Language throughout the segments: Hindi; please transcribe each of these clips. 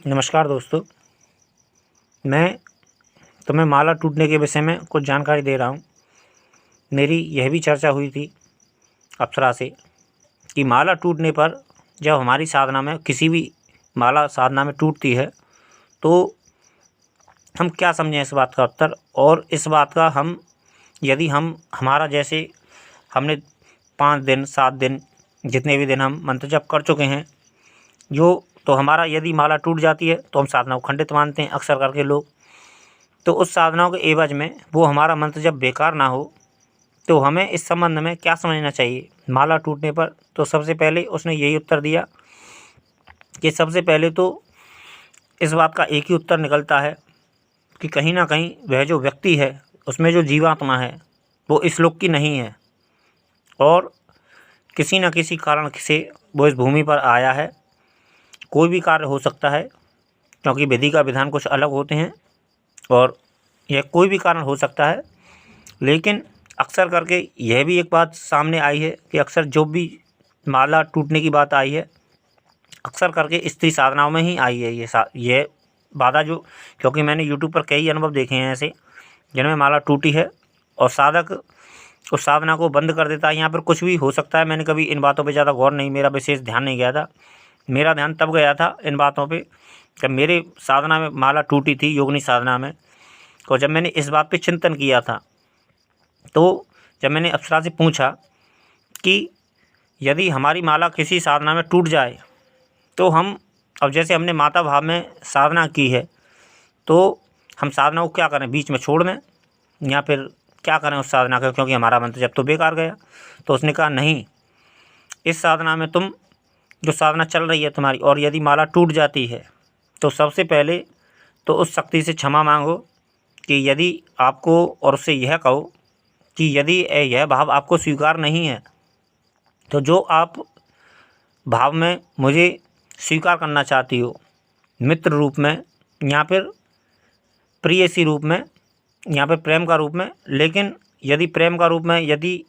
नमस्कार दोस्तों, मैं तुम्हें माला टूटने के विषय में कुछ जानकारी दे रहा हूँ। मेरी यह भी चर्चा हुई थी अप्सरा से कि माला टूटने पर जब हमारी साधना में किसी भी माला साधना में टूटती है तो हम क्या समझें इस बात का उत्तर, और इस बात का हम यदि हम हमारा जैसे हमने 5 दिन 7 दिन जितने भी दिन हम मंत्र जप कर चुके हैं तो हमारा यदि माला टूट जाती है तो हम साधना को खंडित मानते हैं अक्सर करके लोग। तो उस साधनाओं के एवज में वो हमारा मंत्र जब बेकार ना हो तो हमें इस संबंध में क्या समझना चाहिए माला टूटने पर। तो सबसे पहले उसने यही उत्तर दिया कि सबसे पहले तो इस बात का एक ही उत्तर निकलता है कि कहीं ना कहीं वह जो व्यक्ति है उसमें जो जीवात्मा है वो इस लोक की नहीं है और किसी न किसी कारण से वो इस भूमि पर आया है। कोई भी कार्य हो सकता है क्योंकि विधि का विधान कुछ अलग होते हैं और यह कोई भी कारण हो सकता है। लेकिन अक्सर करके यह भी एक बात सामने आई है कि अक्सर जो भी माला टूटने की बात आई है अक्सर करके स्त्री साधनाओं में ही आई है ये बाधा जो, क्योंकि मैंने यूट्यूब पर कई अनुभव देखे हैं ऐसे जिनमें माला टूटी है और साधक उस साधना को बंद कर देता है। यहाँ पर कुछ भी हो सकता है, मैंने कभी इन बातों पे ज़्यादा गौर नहीं, मेरा विशेष ध्यान नहीं गया था। मेरा ध्यान तब गया था इन बातों पे जब मेरे साधना में माला टूटी थी, योगिनी साधना में। और जब मैंने इस बात पे चिंतन किया था तो जब मैंने अप्सरा से पूछा कि यदि हमारी माला किसी साधना में टूट जाए तो हम, अब जैसे हमने माता भाव में साधना की है तो हम साधना को क्या करें, बीच में छोड़ दें या फिर क्या करें उस साधना का, क्योंकि हमारा मंत्र जब तो बेकार गया। तो उसने कहा नहीं, इस साधना में तुम जो साधना चल रही है तुम्हारी और यदि माला टूट जाती है तो सबसे पहले तो उस शक्ति से क्षमा मांगो कि यदि आपको, और उससे यह कहो कि यदि यह भाव आपको स्वीकार नहीं है तो जो आप भाव में मुझे स्वीकार करना चाहती हो मित्र रूप में या फिर प्रियसी रूप में या फिर प्रेम का रूप में, लेकिन यदि प्रेम का रूप में यदि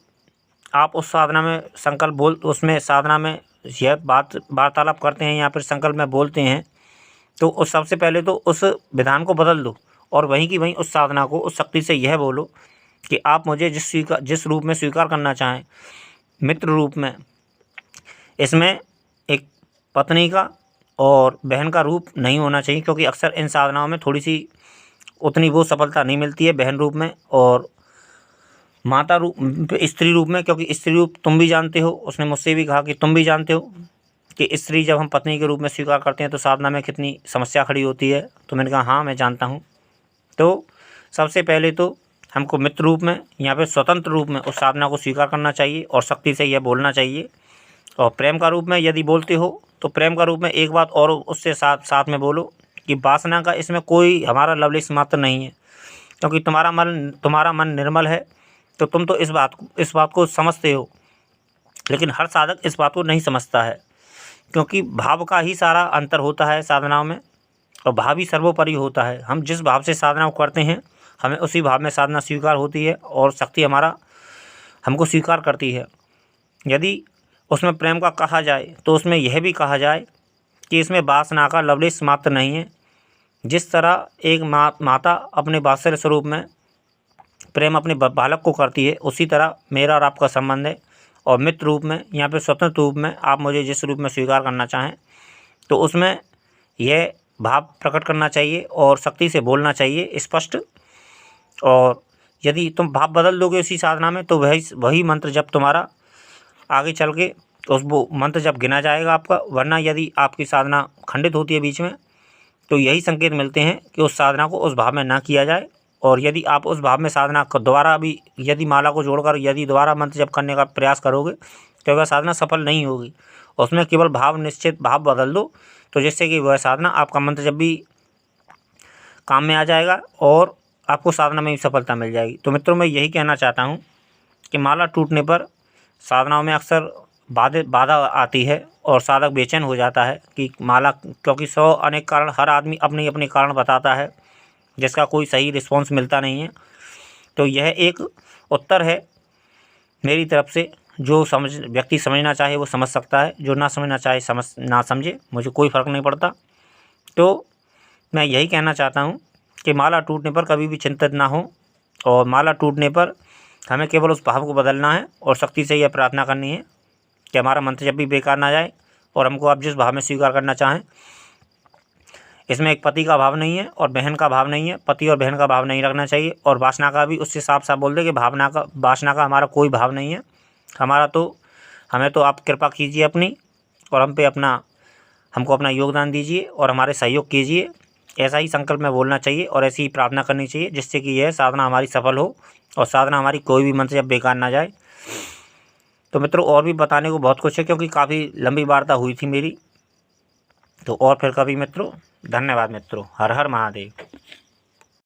आप उस साधना में संकल्प उसमें साधना में यह बात वार्तालाप करते हैं या फिर संकल्प में बोलते हैं तो उस सबसे पहले तो उस विधान को बदल दो और वहीं की वहीं उस साधना को उस शक्ति से यह बोलो कि आप मुझे जिस रूप में स्वीकार करना चाहें मित्र रूप में, इसमें एक पत्नी का और बहन का रूप नहीं होना चाहिए, क्योंकि अक्सर इन साधनाओं में थोड़ी सी उतनी वो सफलता नहीं मिलती है बहन रूप में और माता रूप स्त्री रूप में। क्योंकि स्त्री रूप तुम भी जानते हो, उसने मुझसे भी कहा कि तुम भी जानते हो कि स्त्री जब हम पत्नी के रूप में स्वीकार करते हैं तो साधना में कितनी समस्या खड़ी होती है। तो मैंने कहा हाँ मैं जानता हूँ। तो सबसे पहले तो हमको मित्र रूप में या फिर स्वतंत्र रूप में उस साधना को स्वीकार करना चाहिए और शक्ति से यह बोलना चाहिए। और प्रेम का रूप में यदि बोलते हो तो प्रेम का रूप में एक बात और उससे साथ में बोलो कि वासना का इसमें कोई हमारा लवलेश मात्र नहीं है, क्योंकि तुम्हारा मन निर्मल है तो तुम तो इस बात को समझते हो। लेकिन हर साधक इस बात को नहीं समझता है, क्योंकि भाव का ही सारा अंतर होता है साधनाओं में और भाव ही सर्वोपरि होता है। हम जिस भाव से साधना को करते हैं हमें उसी भाव में साधना स्वीकार होती है और शक्ति हमको स्वीकार करती है। यदि उसमें प्रेम का कहा जाए तो उसमें यह भी कहा जाए कि इसमें वासना का लवलेश मात्र नहीं है। जिस तरह एक माता अपने वात्सल्य स्वरूप में प्रेम अपने बालक को करती है उसी तरह मेरा और आपका संबंध है। और मित्र रूप में या फिर स्वतंत्र रूप में आप मुझे जिस रूप में स्वीकार करना चाहें तो उसमें यह भाव प्रकट करना चाहिए और शक्ति से बोलना चाहिए स्पष्ट। और यदि तुम भाव बदल दोगे उसी साधना में तो वही मंत्र जब तुम्हारा आगे चल के उस वो मंत्र जब गिना जाएगा आपका। वरना यदि आपकी साधना खंडित होती है बीच में तो यही संकेत मिलते हैं कि उस साधना को उस भाव में ना किया जाए। और यदि आप उस भाव में साधना को दोबारा भी यदि माला को जोड़कर यदि दोबारा मंत्र जप करने का प्रयास करोगे तो वह साधना सफल नहीं होगी। उसमें केवल निश्चित भाव बदल दो तो जिससे कि वह साधना आपका मंत्र जब भी काम में आ जाएगा और आपको साधना में भी सफलता मिल जाएगी। तो मित्रों मैं यही कहना चाहता हूँ कि माला टूटने पर साधनाओं में अक्सर बाधा आती है और साधक बेचैन हो जाता है कि माला, क्योंकि 100 अनेक कारण, हर आदमी अपने अपने कारण बताता है जिसका कोई सही रिस्पॉन्स मिलता नहीं है। तो यह एक उत्तर है मेरी तरफ से। जो व्यक्ति समझना चाहे वो समझ सकता है, जो ना समझना चाहे ना समझे, मुझे कोई फ़र्क नहीं पड़ता। तो मैं यही कहना चाहता हूँ कि माला टूटने पर कभी भी चिंतित ना हो, और माला टूटने पर हमें केवल उस भाव को बदलना है और सख्ती से यह प्रार्थना करनी है कि हमारा मंत्र जब भी बेकार ना जाए और हमको आप जिस भाव में स्वीकार करना चाहें। इसमें एक पति का भाव नहीं है और बहन का भाव नहीं है, पति और बहन का भाव नहीं रखना चाहिए। और वासना का भी उससे साफ साफ बोल दे कि वासना का हमारा कोई भाव नहीं है। हमें तो आप कृपा कीजिए अपनी, और हमको अपना योगदान दीजिए और हमारे सहयोग कीजिए। ऐसा ही संकल्प में बोलना चाहिए और ऐसी ही प्रार्थना करनी चाहिए, जिससे कि यह साधना हमारी सफल हो और साधना हमारी कोई भी मंत्र जब बेकार ना जाए। तो मित्रों, और भी बताने को बहुत कुछ है, क्योंकि काफ़ी लंबी वार्ता हुई थी मेरी। तो और फिर कभी मित्रों, धन्यवाद मित्रों। हर हर महादेव।